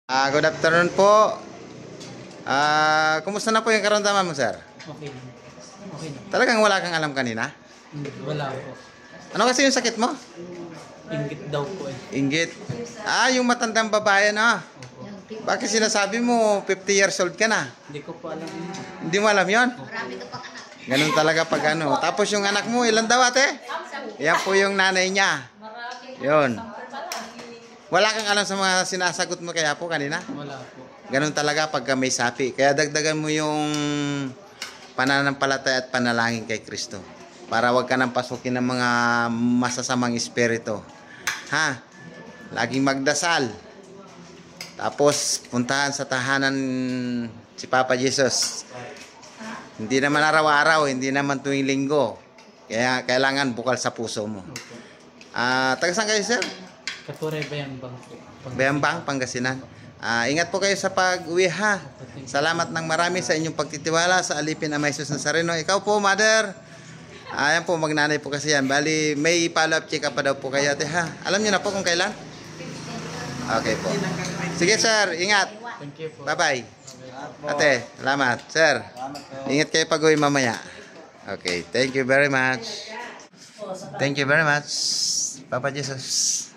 Good afternoon po. Kumusta na po yung karamdaman mo, sir? Okay. Okay na. Talagang wala kang alam kanina? Wala po. Ano kasi yung sakit mo? Inggit daw po eh. Inggit. Yung matandang babae na. Opo. Bakit sinasabi mo 50 years old ka na? Hindi ko po alam yun. Hindi mo alam yon? Ganun talaga pag ano. Tapos yung anak mo, ilan daw ate? Yan po yung nanay niya. Yun. Wala kang alam sa mga sinasagot mo kaya po kanina? Wala po. Ganun talaga pagka may sapi. Kaya dagdagan mo yung pananampalataya at panalangin kay Kristo. Para wag ka nang pasukin ng mga masasamang espiritu. Ha? Laging magdasal. Tapos puntahan sa tahanan si Papa Jesus. Hindi naman araw-araw, hindi naman tuwing linggo. Kaya kailangan bukal sa puso mo. Taga saan kayo, sir? Katore Bayambang po. Bayambang, Pangasinan. Ingat po kayo sa pag-uwi ha. Salamat ng marami sa inyong pagtitiwala sa Alipin Ama Jesus Nazareno. Ikaw po, mother. Ayan po, magnanay po kasi yan. Bali, may follow-up check-up pa daw po kayo ate ha. Alam niyo na po kung kailan? Okay po. Sige sir, ingat. Thank you po. Bye-bye. Ate, salamat. Sir, ingat kayo pag-uwi mamaya. Okay, thank you very much. Thank you very much, Papa Jesus.